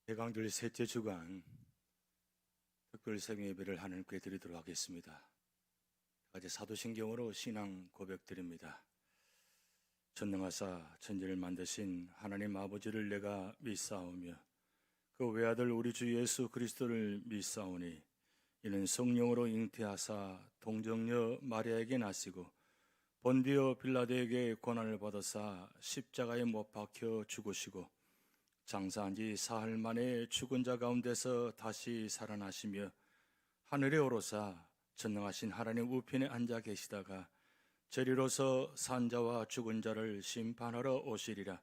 대강절 셋째 주간 특별 새벽 예배를 하나님께 드리도록 하겠습니다. 가지 사도신경으로 신앙 고백드립니다. 전능하사 천지를 만드신 하나님 아버지를 내가 믿사오며 그 외아들 우리 주 예수 그리스도를 믿사오니 이는 성령으로 잉태하사 동정녀 마리아에게 나시고 본디오 빌라도에게 고난을 받으사 십자가에 못 박혀 죽으시고 장사한 지 사흘 만에 죽은 자 가운데서 다시 살아나시며 하늘에 오르사 전능하신 하나님 우편에 앉아 계시다가 저리로서 산자와 죽은 자를 심판하러 오시리라.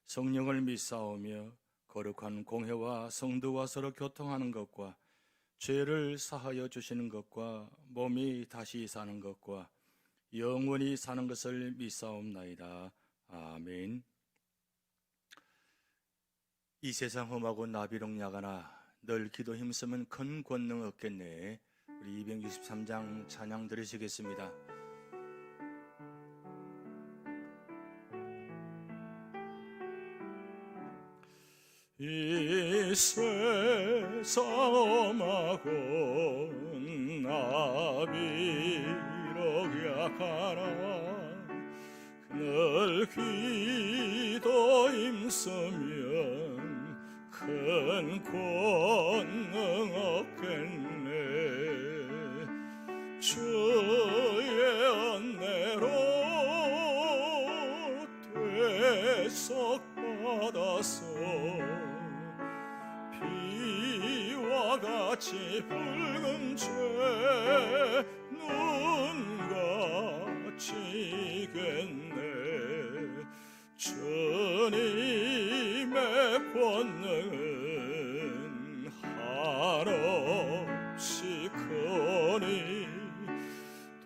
성령을 믿사오며 거룩한 공회와 성도와 서로 교통하는 것과 죄를 사하여 주시는 것과 몸이 다시 사는 것과 영원히 사는 것을 믿사옵나이다. 아멘. 이 세상 험하고 나비록 야가나 널 기도 힘쓰면 큰 권능 얻겠네. 우리 263장 찬양 들으시겠습니다. 이 세상 험하고 나비록 야가나 늘 기도 힘쓰면 큰 권능 얻겠네. 주의 은혜로 대속받아서 비와 같이 붉은 죄 눈같이 겠네. 주님의 권능은 한없이 크니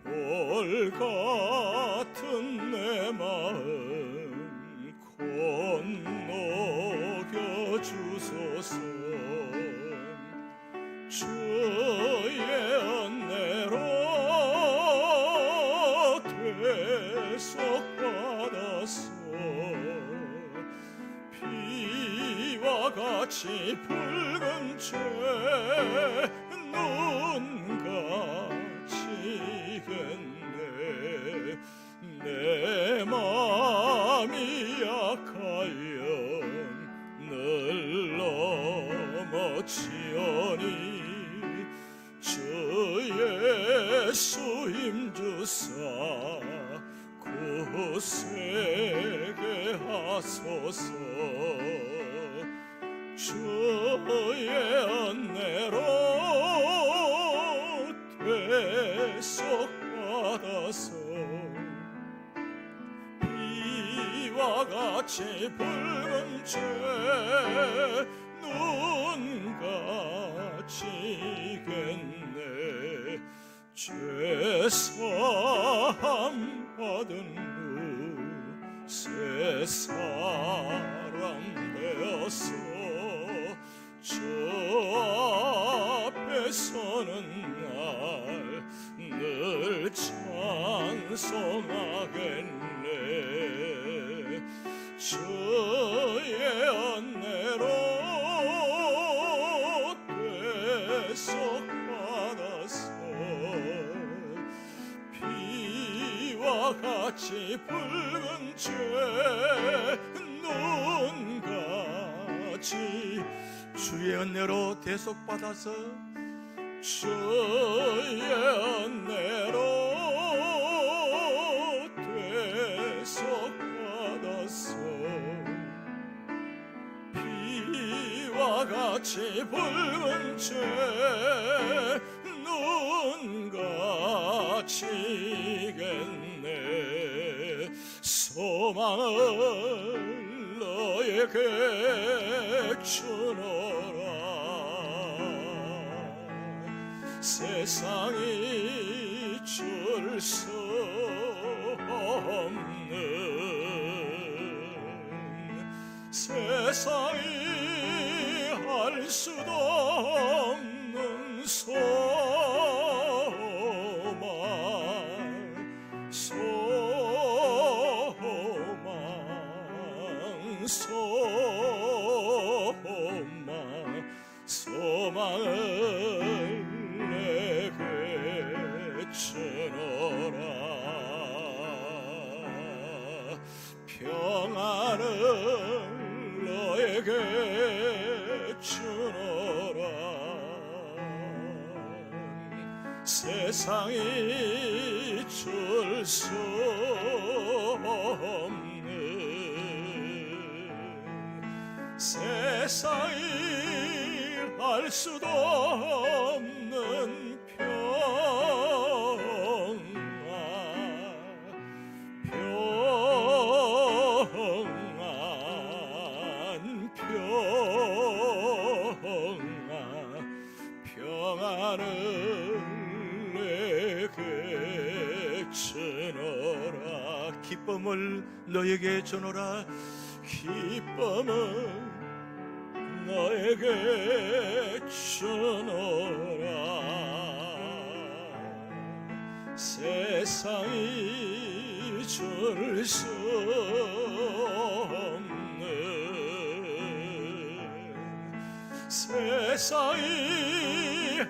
돌 같은 내 마음 건너겨 주소서. 주의 은혜로 대속받아서 비와 같이 붉은 죄 눈같이 겠네. 내 맘이 약하여 늘 넘어지오니 주 예수 힘주사 굳세게 하소서. 주의 은혜로 대속받아서 비와 같이 붉은 죄 눈같이 겠네. 죄사함 받은 후 새 사람 되어서 주 앞에 서는 날 늘 찬송하겠네. 주의 은혜로 대속받아서 비와 같이 붉은 죄 눈같이 주의 은혜로 대속받아서 주의 은혜로 대속받아서 비와 같이 붉은 죄 눈같이 겠네. 소망을 너에게 주노라. 세상이 줄 수 없는 세상이 할 수도 없는 소망 소망 소망을 내게 주노라. 평안을 너에게 주노라. 세상이 줄 수 없는, 세상이 알 수도 없는 평안, 평안을 내게 주노라. 기쁨을 너에게 주노라. 기쁨을 너에게 주노라. 세상이 줄 수 없는, 세상이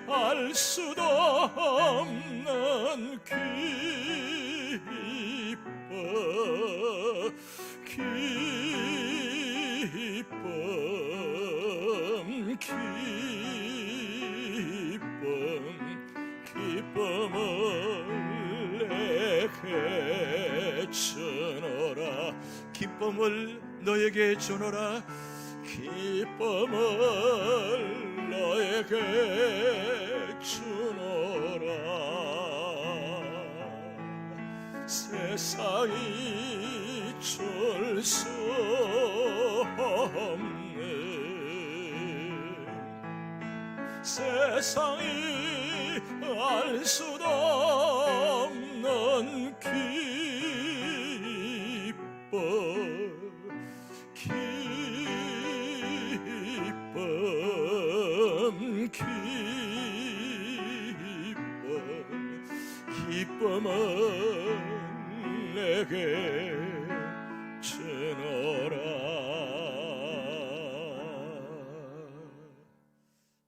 알 수도 없는 기쁨을 내게 주노라. 기쁨을 너에게 주노라. 기쁨을 너에게 주노라. 세상이 줄 수 없는, 세상이 알 수도 없는 기쁨을 내게 주노라.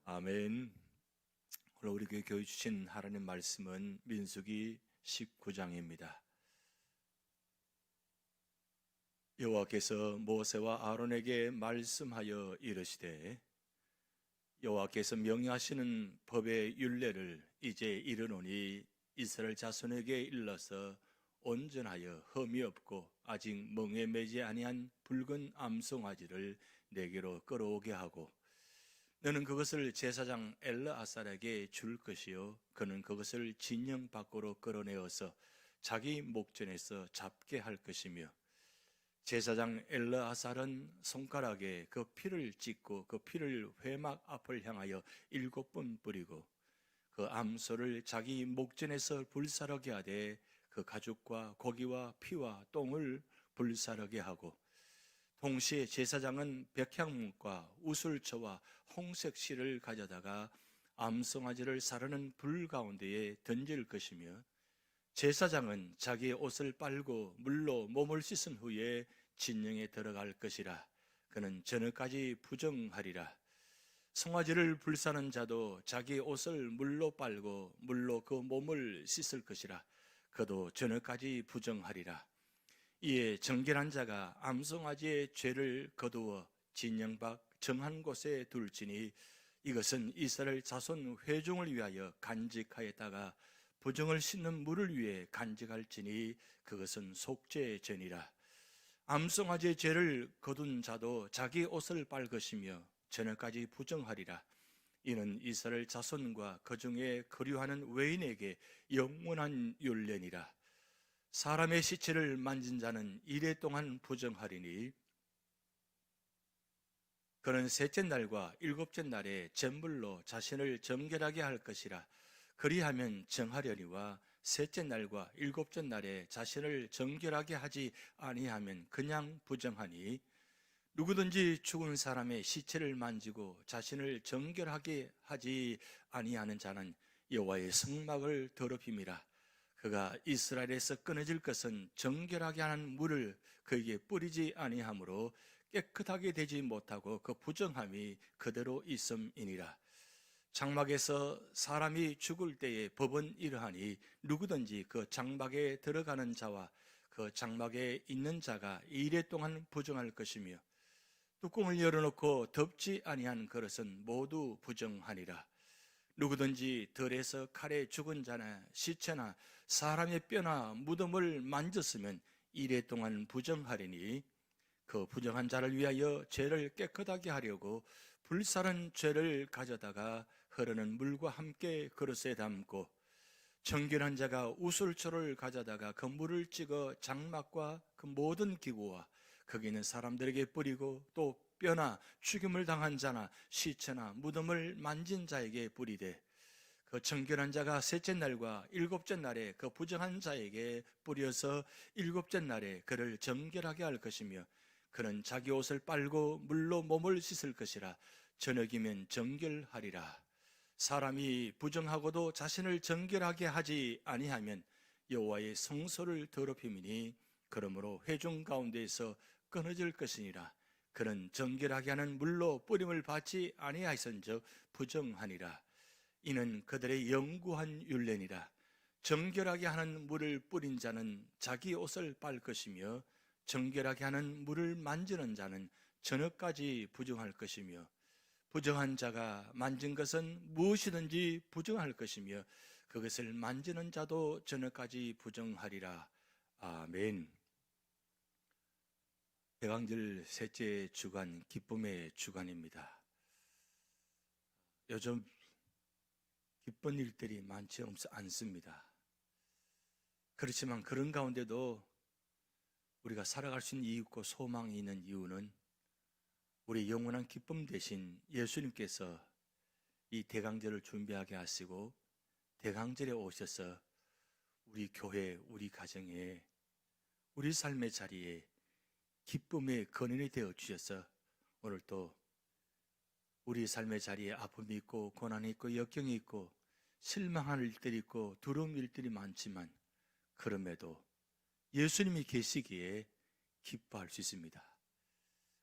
아멘. 오늘 우리에게 교회 주신 하나님 말씀은 민수기 19장입니다. 여호와께서 모세와 아론에게 말씀하여 이르시되, 여호와께서 명령하시는 법의 율례를 이제 이르노니 이스라엘 자손에게 일러서 온전하여 흠이 없고 아직 멍에 매지 아니한 붉은 암송아지를 내게로 끌어오게 하고, 너는 그것을 제사장 엘르아살에게 줄 것이요 그는 그것을 진영 밖으로 끌어내어서 자기 목전에서 잡게 할 것이며, 제사장 엘르아살은 손가락에 그 피를 찍고 그 피를 회막 앞을 향하여 7번 뿌리고 그 암소를 자기 목전에서 불사르게 하되 그 가죽과 고기와 피와 똥을 불사르게 하고, 동시에 제사장은 백향목과 우슬초와 홍색 실을 가져다가 암송아지를 사르는 불 가운데에 던질 것이며, 제사장은 자기의 옷을 빨고 물로 몸을 씻은 후에 진영에 들어갈 것이라. 그는 저녁까지 부정하리라. 송아지를 불사는 자도 자기의 옷을 물로 빨고 물로 그 몸을 씻을 것이라. 그도 저녁까지 부정하리라. 이에 정결한 자가 암송아지의 죄를 거두어 진영 밖 정한 곳에 둘지니, 이것은 이스라엘 자손 회중을 위하여 간직하였다가 부정을 씻는 물을 위해 간직할지니 그것은 속죄의 전이라. 암송아지의 죄를 거둔 자도 자기 옷을 빨 것이며 저녁까지 부정하리라. 이는 이스라엘 자손과 그 중에 거류하는 외인에게 영원한 율례니라. 사람의 시체를 만진 자는 이래 동안 부정하리니, 그는 셋째 날과 일곱째 날에 제물로 자신을 정결하게 할 것이라. 그리하면 정하려니와 셋째 날과 일곱째 날에 자신을 정결하게 하지 아니하면 그냥 부정하니, 누구든지 죽은 사람의 시체를 만지고 자신을 정결하게 하지 아니하는 자는 여호와의 성막을 더럽힘이라. 그가 이스라엘에서 끊어질 것은 정결하게 하는 물을 그에게 뿌리지 아니하므로 깨끗하게 되지 못하고 그 부정함이 그대로 있음이니라. 장막에서 사람이 죽을 때의 법은 이러하니 누구든지 그 장막에 들어가는 자와 그 장막에 있는 자가 이래 동안 부정할 것이며 뚜껑을 열어놓고 덮지 아니한 그릇은 모두 부정하니라. 누구든지 들에서 칼에 죽은 자나 시체나 사람의 뼈나 무덤을 만졌으면 이래 동안 부정하리니 그 부정한 자를 위하여 죄를 깨끗하게 하려고 불사른 죄를 가져다가 흐르는 물과 함께 그릇에 담고 정결한 자가 우슬초를 가져다가 그 물을 찍어 장막과 그 모든 기구와 거기 있는 사람들에게 뿌리고 또 뼈나 죽임을 당한 자나 시체나 무덤을 만진 자에게 뿌리되 그 정결한 자가 셋째 날과 일곱째 날에 그 부정한 자에게 뿌려서 일곱째 날에 그를 정결하게 할 것이며 그는 자기 옷을 빨고 물로 몸을 씻을 것이라. 저녁이면 정결하리라. 사람이 부정하고도 자신을 정결하게 하지 아니하면 여호와의 성소를 더럽힘이니 그러므로 회중 가운데에서 끊어질 것이니라. 그는 정결하게 하는 물로 뿌림을 받지 아니하였은즉 부정하니라. 이는 그들의 영구한 율례니라. 정결하게 하는 물을 뿌린 자는 자기 옷을 빨 것이며 정결하게 하는 물을 만지는 자는 저녁까지 부정할 것이며 부정한 자가 만진 것은 무엇이든지 부정할 것이며 그것을 만지는 자도 저녁까지 부정하리라. 아멘. 대강절 셋째 주간, 기쁨의 주간입니다. 요즘 기쁜 일들이 많지 않습니다. 그렇지만 그런 가운데도 우리가 살아갈 수 있는 이유고 소망이 있는 이유는 우리 영원한 기쁨 대신 예수님께서 이 대강절을 준비하게 하시고 대강절에 오셔서 우리 교회, 우리 가정에, 우리 삶의 자리에 기쁨의 근원이 되어 주셔서 오늘 또 우리 삶의 자리에 아픔이 있고 고난이 있고 역경이 있고 실망할 일들이 있고 두려운 일들이 많지만 그럼에도 예수님이 계시기에 기뻐할 수 있습니다.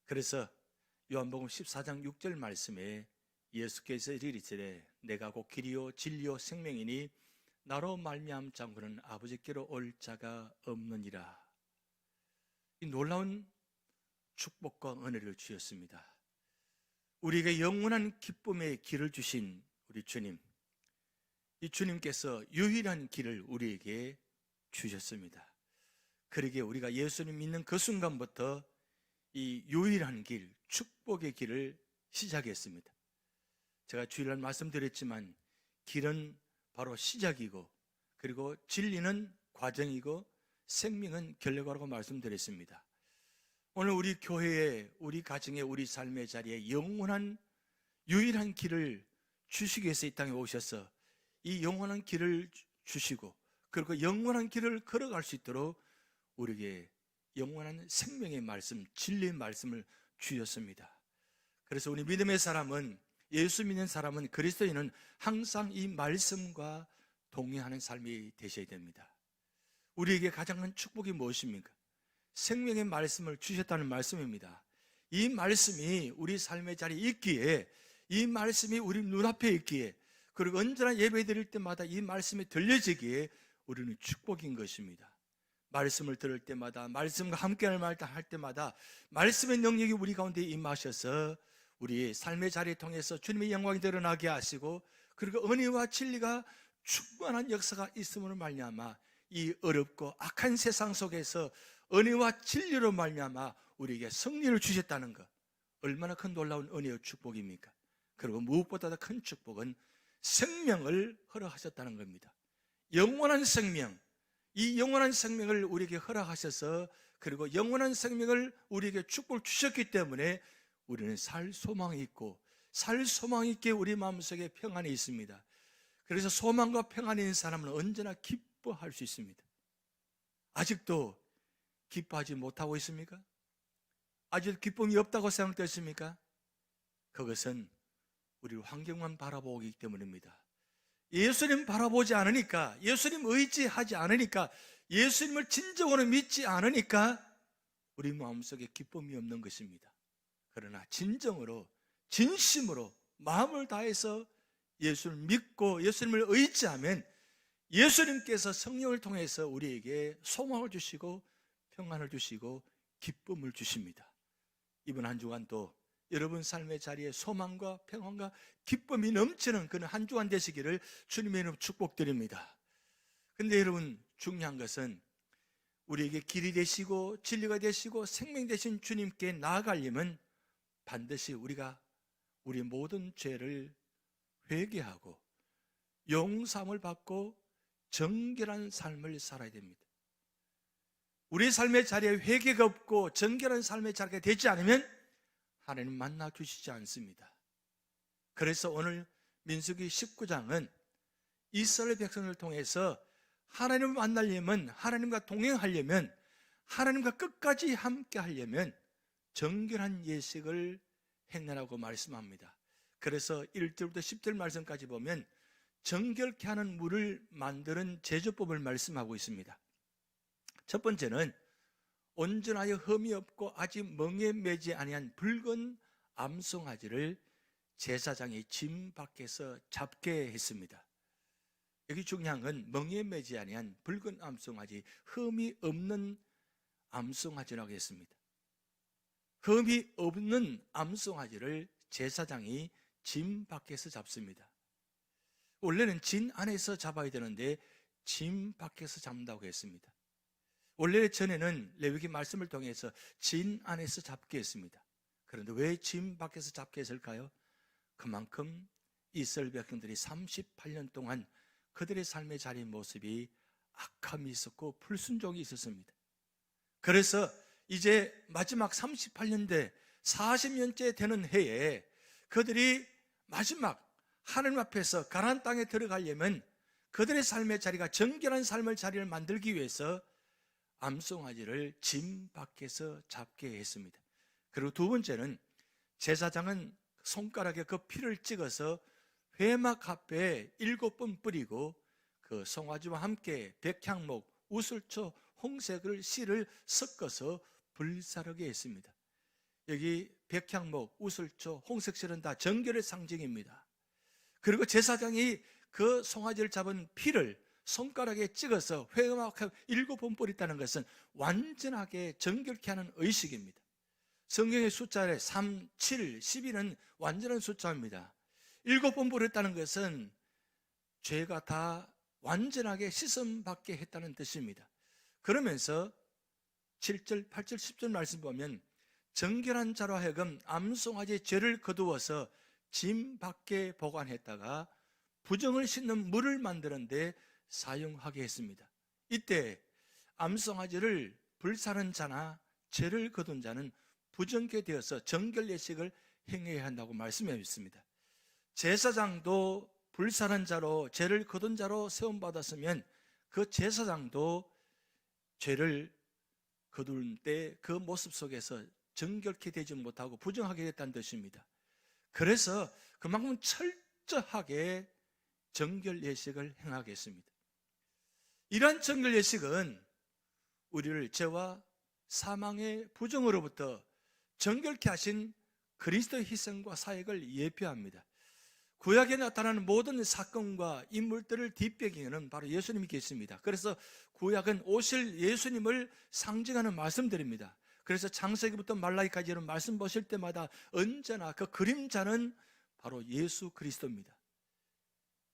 그래서 요한복음 14장 6절 말씀에 예수께서 이르시되 내가 곧 길이요 진리요 생명이니 나로 말미암 자고는 아버지께로 올 자가 없느니라. 이 놀라운 축복과 은혜를 주셨습니다. 우리에게 영원한 기쁨의 길을 주신 우리 주님, 이 주님께서 유일한 길을 우리에게 주셨습니다. 그러기에 우리가 예수님 믿는 그 순간부터 이 유일한 길, 축복의 길을 시작했습니다. 제가 주일날 말씀드렸지만 길은 바로 시작이고 그리고 진리는 과정이고 생명은 결과라고 말씀드렸습니다. 오늘 우리 교회에, 우리 가정에, 우리 삶의 자리에 영원한 유일한 길을 주시기 위해서 이 땅에 오셔서 이 영원한 길을 주시고 그리고 영원한 길을 걸어갈 수 있도록 우리에게 영원한 생명의 말씀, 진리의 말씀을 주셨습니다. 그래서 우리 믿음의 사람은, 예수 믿는 사람은, 그리스도인은 항상 이 말씀과 동행하는 삶이 되셔야 됩니다. 우리에게 가장 큰 축복이 무엇입니까? 생명의 말씀을 주셨다는 말씀입니다. 이 말씀이 우리 삶의 자리에 있기에, 이 말씀이 우리 눈앞에 있기에, 그리고 언제나 예배 드릴 때마다 이 말씀이 들려지기에 우리는 축복인 것입니다. 말씀을 들을 때마다, 말씀과 함께할 말 할 때마다 말씀의 능력이 우리 가운데 임하셔서 우리의 삶의 자리를 통해서 주님의 영광이 드러나게 하시고 그리고 은혜와 진리가 충만한 역사가 있음으로 말미암아 이 어렵고 악한 세상 속에서 은혜와 진리로 말미암아 우리에게 승리를 주셨다는 것, 얼마나 큰 놀라운 은혜와 축복입니까? 그리고 무엇보다 더 큰 축복은 생명을 허락하셨다는 겁니다. 영원한 생명, 이 영원한 생명을 우리에게 허락하셔서 그리고 영원한 생명을 우리에게 축복을 주셨기 때문에 우리는 살 소망이 있고 살 소망 있게 우리 마음속에 평안이 있습니다. 그래서 소망과 평안이 있는 사람은 언제나 기뻐할 수 있습니다. 아직도 기뻐하지 못하고 있습니까? 아직 기쁨이 없다고 생각되십니까? 그것은 우리 환경만 바라보기 때문입니다. 예수님 바라보지 않으니까, 예수님 의지하지 않으니까, 예수님을 진정으로 믿지 않으니까 우리 마음속에 기쁨이 없는 것입니다. 그러나 진정으로, 진심으로 마음을 다해서 예수를 믿고 예수님을 의지하면 예수님께서 성령을 통해서 우리에게 소망을 주시고 평안을 주시고 기쁨을 주십니다. 이번 한 주간도 여러분 삶의 자리에 소망과 평안과 기쁨이 넘치는 그런 한 주간 되시기를 주님의 이름으로 축복드립니다. 근데 여러분, 중요한 것은 우리에게 길이 되시고 진리가 되시고 생명 되신 주님께 나아가려면 반드시 우리가 우리 모든 죄를 회개하고 용서함을 받고 정결한 삶을 살아야 됩니다. 우리 삶의 자리에 회개가 없고 정결한 삶의 자리가 되지 않으면 하나님 만나 주시지 않습니다. 그래서 오늘 민수기 19장은 이스라엘 백성을 통해서 하나님을 만나려면, 하나님과 동행하려면, 하나님과 끝까지 함께 하려면 정결한 예식을 행하라고 말씀합니다. 그래서 1절부터 10절 말씀까지 보면 정결케 하는 물을 만드는 제조법을 말씀하고 있습니다. 첫 번째는 온전하여 흠이 없고 아직 멍에 매지 아니한 붉은 암송아지를 제사장이 짐 밖에서 잡게 했습니다. 여기 중요한 건 멍에 매지 아니한 붉은 암송아지, 흠이 없는 암송아지라고 했습니다. 흠이 없는 암송아지를 제사장이 짐 밖에서 잡습니다. 원래는 진 안에서 잡아야 되는데 짐 밖에서 잡는다고 했습니다. 원래 전에는 레위기 말씀을 통해서 진 안에서 잡게 했습니다. 그런데 왜 진 밖에서 잡게 했을까요? 그만큼 이스라엘 백성들이 38년 동안 그들의 삶의 자리 모습이 악함이 있었고 불순종이 있었습니다. 그래서 이제 마지막 38년대 40년째 되는 해에 그들이 마지막 하나님 앞에서 가나안 땅에 들어가려면 그들의 삶의 자리가 정결한 삶의 자리를 만들기 위해서 암송아지를 짐 밖에서 잡게 했습니다. 그리고 두 번째는 제사장은 손가락에 그 피를 찍어서 회막 앞에 7번 뿌리고 그 송아지와 함께 백향목, 우슬초, 홍색을 씨를 섞어서 불사르게 했습니다. 여기 백향목, 우슬초, 홍색실은 다 정결의 상징입니다. 그리고 제사장이 그 송아지를 잡은 피를 손가락에 찍어서 회막 7번 뿌렸다는 것은 완전하게 정결케 하는 의식입니다. 성경의 숫자에 3, 7, 12는 완전한 숫자입니다. 7번 뿌렸다는 것은 죄가 다 완전하게 씻음받게 했다는 뜻입니다. 그러면서 7절, 8절, 10절 말씀 보면 정결한 자로 하여금 암송아지의 죄를 거두어서 짐 밖에 보관했다가 부정을 씻는 물을 만드는데 사용하게 했습니다. 이때 암송아지를 불사른 자나 죄를 거둔 자는 부정케 되어서 정결 예식을 행해야 한다고 말씀해 있습니다. 제사장도 불사른 자로 죄를 거둔 자로 세움받았으면 그 제사장도 죄를 거둘 때 그 모습 속에서 정결케 되지 못하고 부정하게 됐다는 뜻입니다. 그래서 그만큼 철저하게 정결 예식을 행하겠습니다. 이러한 정결 예식은 우리를 죄와 사망의 부정으로부터 정결케 하신 그리스도의 희생과 사역을 예표합니다. 구약에 나타나는 모든 사건과 인물들을 뒷배경에는 바로 예수님이 계십니다. 그래서 구약은 오실 예수님을 상징하는 말씀들입니다. 그래서 창세기부터 말라기까지 이런 말씀 보실 때마다 언제나 그 그림자는 바로 예수 그리스도입니다.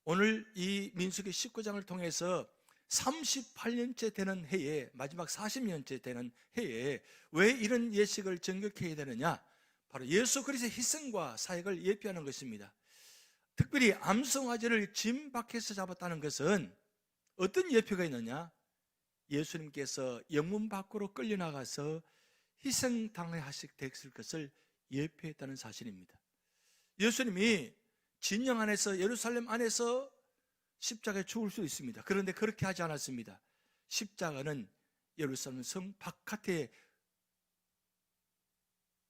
오늘 이 민수기 19장을 통해서 38년째 되는 해에, 마지막 40년째 되는 해에 왜 이런 예식을 정결케 해야 되느냐? 바로 예수 그리스도의 희생과 사역을 예표하는 것입니다. 특별히 암송아지를 짐 밖에서 잡았다는 것은 어떤 예표가 있느냐? 예수님께서 영문 밖으로 끌려나가서 희생당하실 것을 예표했다는 사실입니다. 예수님이 진영 안에서, 예루살렘 안에서 십자가에 죽을 수 있습니다. 그런데 그렇게 하지 않았습니다. 십자가는 예루살렘 성 바깥에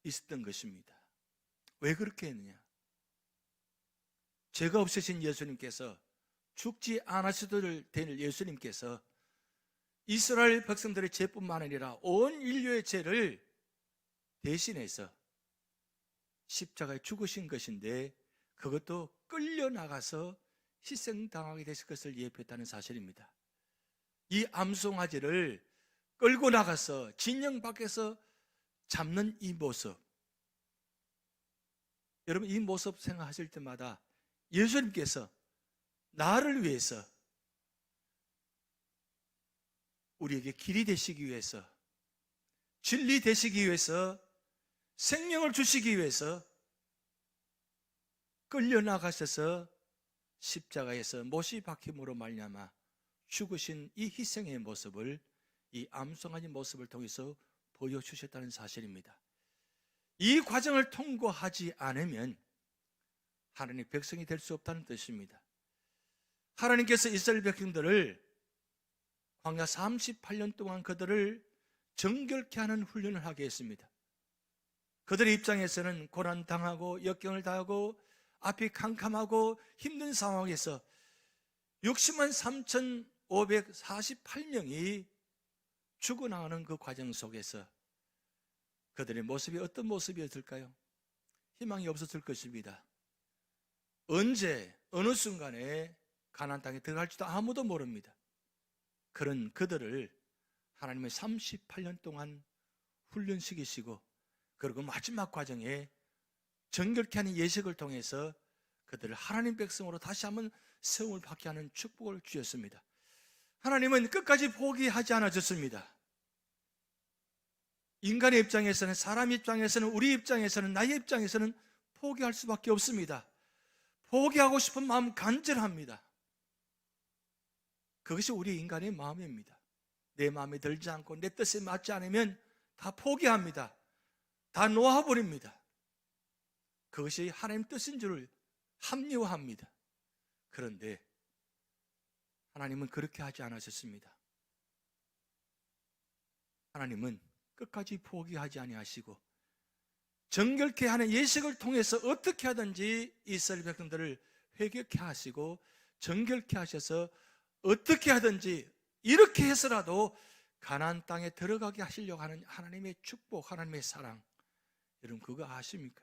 있었던 것입니다. 왜 그렇게 했느냐? 죄가 없으신 예수님께서, 죽지 않으셔도 될 예수님께서 이스라엘 백성들의 죄뿐만 아니라 온 인류의 죄를 대신해서 십자가에 죽으신 것인데 그것도 끌려나가서 희생당하게 되실 것을 예표했다는 사실입니다. 이 암송아지를 끌고 나가서 진영 밖에서 잡는 이 모습, 여러분 이 모습 생각하실 때마다 예수님께서 나를 위해서, 우리에게 길이 되시기 위해서, 진리 되시기 위해서, 생명을 주시기 위해서 끌려나가셔서 십자가에서 못이 박힘으로 말미암아 죽으신 이 희생의 모습을, 이 암송아지 모습을 통해서 보여주셨다는 사실입니다. 이 과정을 통과하지 않으면 하나님의 백성이 될 수 없다는 뜻입니다. 하나님께서 이스라엘 백성들을 광야 38년 동안 그들을 정결케 하는 훈련을 하게 했습니다. 그들의 입장에서는 고난당하고 역경을 당하고 앞이 캄캄하고 힘든 상황에서 60만 3,548명이 죽어나가는 그 과정 속에서 그들의 모습이 어떤 모습이었을까요? 희망이 없었을 것입니다. 언제 어느 순간에 가나안 땅에 들어갈지도 아무도 모릅니다. 그런 그들을 하나님의 38년 동안 훈련시키시고 그리고 마지막 과정에 정결케 하는 예식을 통해서 그들을 하나님 백성으로 다시 한번 세움을 받게 하는 축복을 주셨습니다. 하나님은 끝까지 포기하지 않아줬습니다. 인간의 입장에서는, 사람 입장에서는, 우리 입장에서는, 나의 입장에서는 포기할 수밖에 없습니다. 포기하고 싶은 마음 간절합니다. 그것이 우리 인간의 마음입니다. 내 마음에 들지 않고 내 뜻에 맞지 않으면 다 포기합니다. 다 놓아버립니다. 그것이 하나님 뜻인 줄 합리화합니다. 그런데 하나님은 그렇게 하지 않으셨습니다. 하나님은 끝까지 포기하지 아니하시고 정결케 하는 예식을 통해서 어떻게 하든지 이스라엘 백성들을 회개케 하시고 정결케 하셔서 어떻게 하든지 이렇게 해서라도 가나안 땅에 들어가게 하시려고 하는 하나님의 축복, 하나님의 사랑, 여러분 그거 아십니까?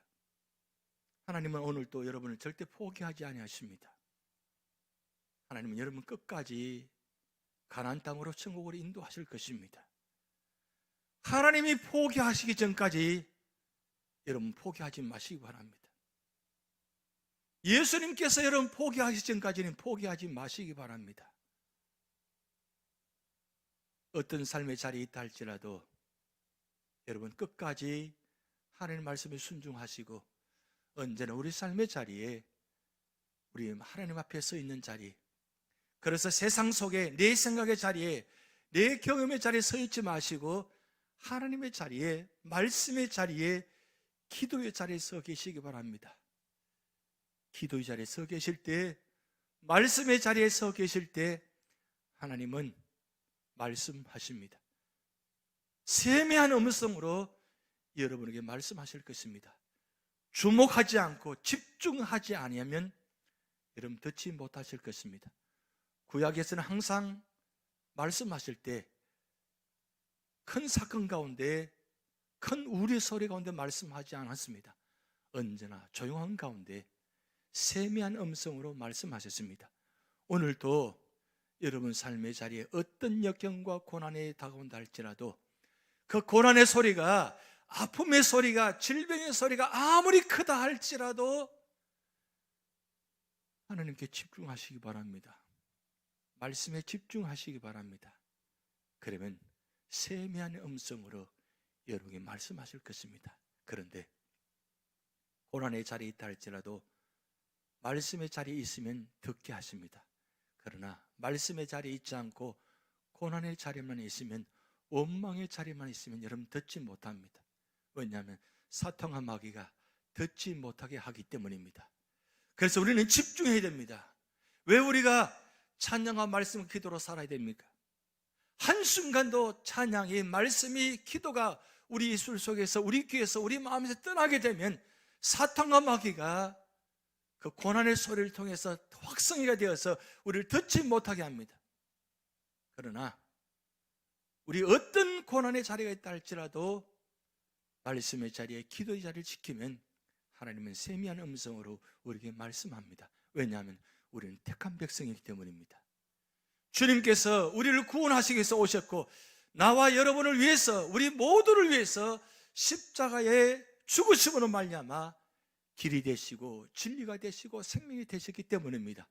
하나님은 오늘도 여러분을 절대 포기하지 아니하십니다. 하나님은 여러분 끝까지 가나안 땅으로 천국으로 인도하실 것입니다. 하나님이 포기하시기 전까지 여러분 포기하지 마시기 바랍니다. 예수님께서 여러분 포기하시기 전까지는 포기하지 마시기 바랍니다. 어떤 삶의 자리에 있다 할지라도 여러분 끝까지 하나님 말씀에 순종하시고 언제나 우리 삶의 자리에, 우리 하나님 앞에 서 있는 자리, 그래서 세상 속에 내 생각의 자리에, 내 경험의 자리에 서 있지 마시고 하나님의 자리에, 말씀의 자리에, 기도의 자리에 서 계시기 바랍니다. 기도의 자리에 서 계실 때, 말씀의 자리에 서 계실 때 하나님은 말씀하십니다. 세미한 음성으로 여러분에게 말씀하실 것입니다. 주목하지 않고 집중하지 아니하면 여러분 듣지 못하실 것입니다. 구약에서는 항상 말씀하실 때 큰 사건 가운데, 큰 우리 소리 가운데 말씀하지 않았습니다. 언제나 조용한 가운데 세미한 음성으로 말씀하셨습니다. 오늘도 여러분 삶의 자리에 어떤 역경과 고난이 다가온다 할지라도 그 고난의 소리가, 아픔의 소리가, 질병의 소리가 아무리 크다 할지라도 하나님께 집중하시기 바랍니다. 말씀에 집중하시기 바랍니다. 그러면 세미한 음성으로 여러분에게 말씀하실 것입니다. 그런데 고난의 자리에 있다 할지라도 말씀의 자리에 있으면 듣게 하십니다. 그러나 말씀의 자리에 있지 않고 고난의 자리만 있으면, 원망의 자리만 있으면 여러분 듣지 못합니다. 왜냐하면 사탄과 마귀가 듣지 못하게 하기 때문입니다. 그래서 우리는 집중해야 됩니다. 왜 우리가 찬양과 말씀, 기도로 살아야 됩니까? 한순간도 찬양이, 말씀이, 기도가 우리 입술 속에서, 우리 귀에서, 우리 마음에서 떠나게 되면 사탄과 마귀가 그 고난의 소리를 통해서 확성이가 되어서 우리를 듣지 못하게 합니다. 그러나 우리 어떤 고난의 자리가 있다 할지라도 말씀의 자리에, 기도의 자리를 지키면 하나님은 세미한 음성으로 우리에게 말씀합니다. 왜냐하면 우리는 택한 백성이기 때문입니다. 주님께서 우리를 구원하시기 위해서 오셨고, 나와 여러분을 위해서, 우리 모두를 위해서 십자가에 죽으심으로 말미암아 길이 되시고 진리가 되시고 생명이 되셨기 때문입니다.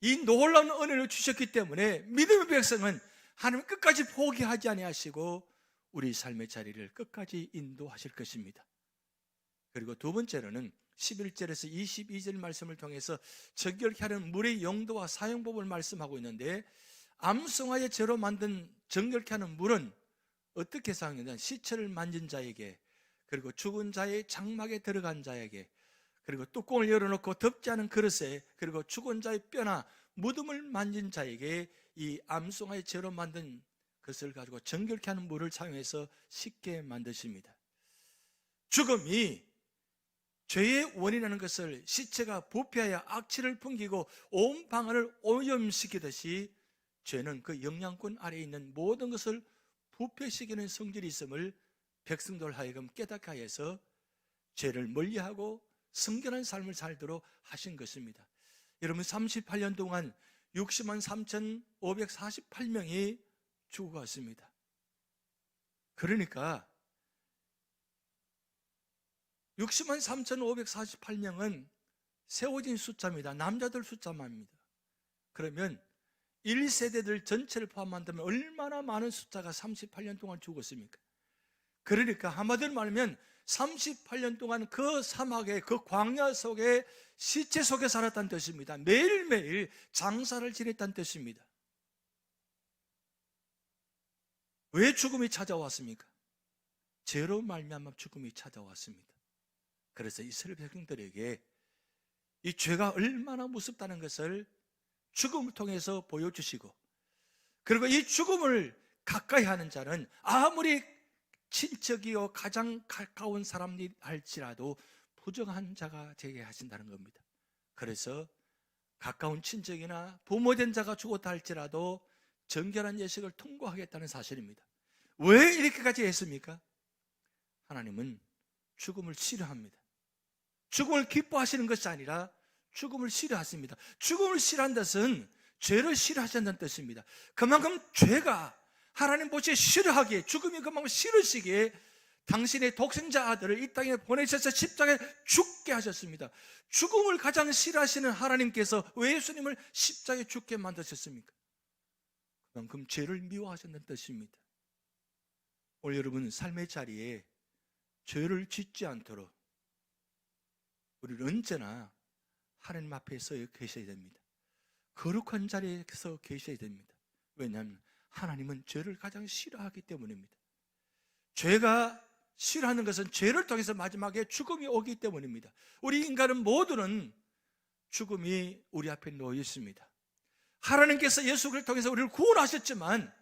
이 놀라운 은혜를 주셨기 때문에 믿음의 백성은 하나님 끝까지 포기하지 아니하시고 우리 삶의 자리를 끝까지 인도하실 것입니다. 그리고 두 번째로는 11절에서 22절 말씀을 통해서 정결케 하는 물의 용도와 사용법을 말씀하고 있는데, 암송아의 재로 만든 정결케 하는 물은 어떻게 사용하느냐, 시체를 만진 자에게, 그리고 죽은 자의 장막에 들어간 자에게, 그리고 뚜껑을 열어놓고 덮지 않은 그릇에, 그리고 죽은 자의 뼈나 무덤을 만진 자에게 이 암송아의 재로 만든 것을 가지고 정결케 하는 물을 사용해서 쉽게 만드십니다. 죽음이 죄의 원인이라는 것을 시체가 부패하여 악취를 풍기고 온 방을 오염시키듯이 죄는 그 영향권 아래에 있는 모든 것을 부패시키는 성질이 있음을 백성들 하여금 깨닫게 하여서 죄를 멀리하고 성결한 삶을 살도록 하신 것입니다. 여러분, 38년 동안 60만 3,548명이 죽어갔습니다. 그러니까 60만 3,548명은 세워진 숫자입니다. 남자들 숫자만입니다. 그러면 1세대들 전체를 포함한다면 얼마나 많은 숫자가 38년 동안 죽었습니까? 그러니까 한마디로 말하면 38년 동안 그 사막에, 그 광야 속에 시체 속에 살았다는 뜻입니다. 매일매일 장사를 지냈다는 뜻입니다. 왜 죽음이 찾아왔습니까? 죄로 말미암아 죽음이 찾아왔습니다. 그래서 이스라엘 백성들에게 이 죄가 얼마나 무섭다는 것을 죽음을 통해서 보여주시고, 그리고 이 죽음을 가까이 하는 자는 아무리 친척이요 가장 가까운 사람이 할지라도 부정한 자가 되게 하신다는 겁니다. 그래서 가까운 친척이나 부모된 자가 죽었다 할지라도 정결한 예식을 통과하겠다는 사실입니다. 왜 이렇게까지 했습니까? 하나님은 죽음을 싫어합니다. 죽음을 기뻐하시는 것이 아니라 죽음을 싫어하십니다. 죽음을 싫어한 것은 죄를 싫어하신다는 뜻입니다. 그만큼 죄가 하나님 보시기에 싫어하기에, 죽음이 그만큼 싫으시기에 당신의 독생자 아들을 이 땅에 보내셔서 십자가에 죽게 하셨습니다. 죽음을 가장 싫어하시는 하나님께서 왜 예수님을 십자가에 죽게 만드셨습니까? 그만큼 죄를 미워하셨다는 뜻입니다. 오늘 여러분 삶의 자리에 죄를 짓지 않도록 우리는 언제나 하나님 앞에 서 계셔야 됩니다. 거룩한 자리에서 계셔야 됩니다. 왜냐하면 하나님은 죄를 가장 싫어하기 때문입니다. 죄가 싫어하는 것은 죄를 통해서 마지막에 죽음이 오기 때문입니다. 우리 인간은 모두는 죽음이 우리 앞에 놓여 있습니다. 하나님께서 예수 그리스도를 통해서 우리를 구원하셨지만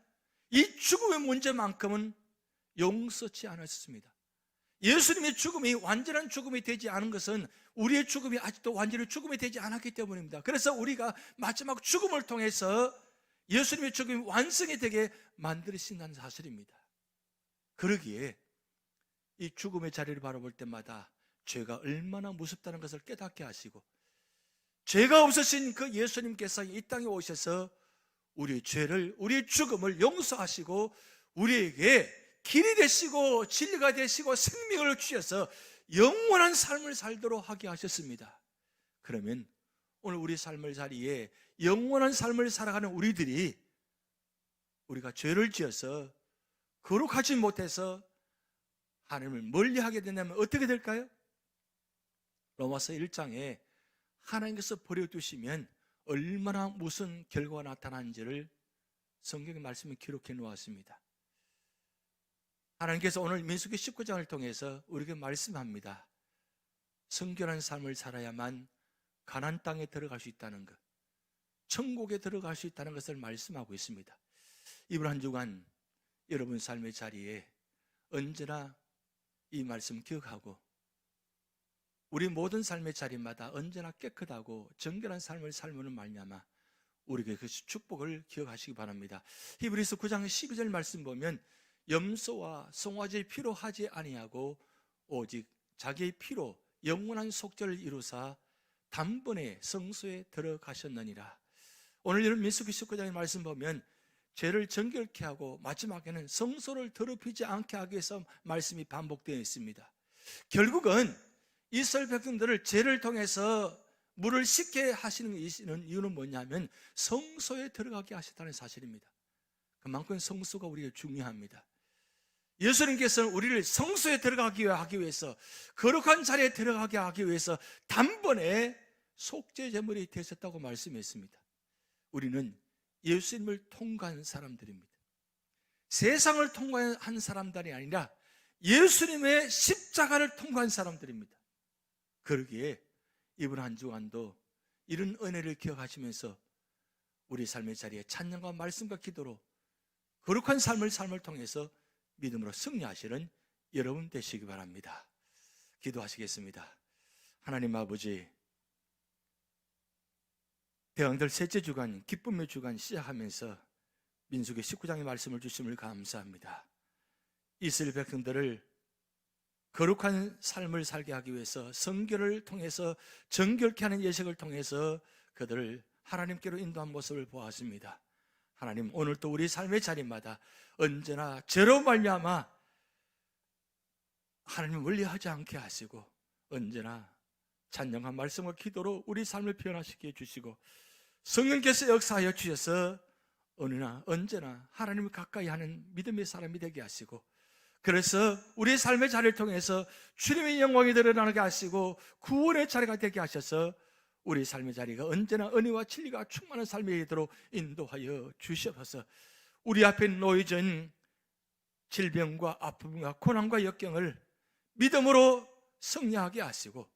이 죽음의 문제만큼은 용서치 않았습니다. 예수님의 죽음이 완전한 죽음이 되지 않은 것은 우리의 죽음이 아직도 완전히 죽음이 되지 않았기 때문입니다. 그래서 우리가 마지막 죽음을 통해서 예수님의 죽음이 완성이 되게 만드신다는 사실입니다. 그러기에 이 죽음의 자리를 바라볼 때마다 죄가 얼마나 무섭다는 것을 깨닫게 하시고, 죄가 없으신 그 예수님께서 이 땅에 오셔서 우리의 죄를, 우리의 죽음을 용서하시고 우리에게 길이 되시고 진리가 되시고 생명을 주셔서 영원한 삶을 살도록 하게 하셨습니다. 그러면 오늘 우리 삶의 자리에 영원한 삶을 살아가는 우리들이, 우리가 죄를 지어서 거룩하지 못해서 하나님을 멀리하게 된다면 어떻게 될까요? 로마서 1장에 하나님께서 버려두시면 얼마나 무슨 결과가 나타나는지를 성경의 말씀에 기록해 놓았습니다. 하나님께서 오늘 민수기 19장을 통해서 우리에게 말씀합니다. 성결한 삶을 살아야만 가나안 땅에 들어갈 수 있다는 것, 천국에 들어갈 수 있다는 것을 말씀하고 있습니다. 이번 한 주간 여러분 삶의 자리에 언제나 이 말씀 기억하고 우리 모든 삶의 자리마다 언제나 깨끗하고 정결한 삶을 살므로 말미암아 우리에게 그 축복을 기억하시기 바랍니다. 히브리서 9장 12절 말씀 보면 염소와 송아지의 피로 하지 아니하고 오직 자기의 피로 영원한 속죄를 이루사 단번에 성소에 들어가셨느니라. 오늘 이런 민수기 19장의 말씀 보면 죄를 정결케 하고 마지막에는 성소를 더럽히지 않게 하기 위해서 말씀이 반복되어 있습니다. 결국은 이스라엘 백성들을 죄를 통해서 물을 씻게 하시는 이유는 뭐냐면 성소에 들어가게 하셨다는 사실입니다. 그만큼 성소가 우리에게 중요합니다. 예수님께서는 우리를 성소에 들어가게 하기 위해서, 거룩한 자리에 들어가게 하기 위해서 단번에 속죄 제물이 되셨다고 말씀했습니다. 우리는 예수님을 통과한 사람들입니다. 세상을 통과한 사람들이 아니라 예수님의 십자가를 통과한 사람들입니다. 그러기에 이번 한 주간도 이런 은혜를 기억하시면서 우리 삶의 자리에 찬양과 말씀과 기도로 거룩한 삶을 통해서 믿음으로 승리하시는 여러분 되시기 바랍니다. 기도하시겠습니다. 하나님 아버지, 대왕들 셋째 주간, 기쁨의 주간 시작하면서 민수기 19장의 말씀을 주심을 감사합니다. 이스라엘 백성들을 거룩한 삶을 살게 하기 위해서 성결을 통해서, 정결케 하는 예식을 통해서 그들을 하나님께로 인도한 모습을 보았습니다. 하나님, 오늘도 우리 삶의 자리마다 언제나 죄로 말미암아 하나님을 멀리하지 않게 하시고, 언제나 찬양한 말씀과 기도로 우리 삶을 변화시켜 주시고, 성령께서 역사하여 주셔서 어느나 언제나 하나님을 가까이 하는 믿음의 사람이 되게 하시고, 그래서 우리의 삶의 자리를 통해서 주님의 영광이 드러나게 하시고 구원의 자리가 되게 하셔서 우리 삶의 자리가 언제나 은혜와 진리가 충만한 삶이 되도록 인도하여 주시옵소서. 우리 앞에 놓여진 질병과 아픔과 고난과 역경을 믿음으로 승리하게 하시고,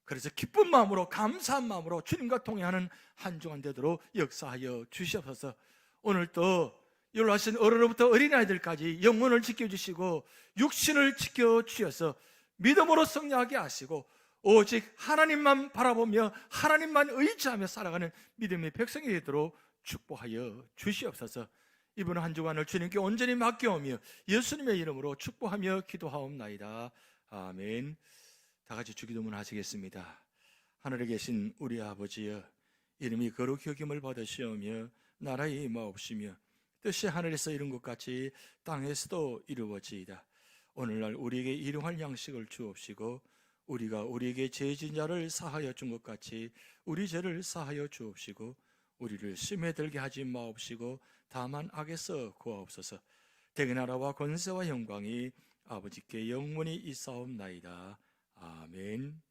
그래서 기쁜 마음으로, 감사한 마음으로 주님과 동행하는 한 주간 되도록 역사하여 주시옵소서. 오늘도 연로하신 어른부터 어린아이들까지 영혼을 지켜주시고 육신을 지켜주셔서 믿음으로 승리하게 하시고, 오직 하나님만 바라보며 하나님만 의지하며 살아가는 믿음의 백성이 되도록 축복하여 주시옵소서. 이번 한 주간을 주님께 온전히 맡겨오며 예수님의 이름으로 축복하며 기도하옵나이다. 아멘. 다 같이 주기도문 하시겠습니다. 하늘에 계신 우리 아버지여, 이름이 거룩히 여김을 받으시오며 나라의 임하옵시며 뜻이 하늘에서 이룬 것 같이 땅에서도 이루어지이다. 오늘날 우리에게 일용할 양식을 주옵시고, 우리가 우리에게 죄진 자를 사하여 준 것 같이 우리 죄를 사하여 주옵시고, 우리를 심에 들게 하지 마옵시고 다만 악에서 구하옵소서. 대개 나라와 권세와 영광이 아버지께 영원히 있사옵나이다. 아멘.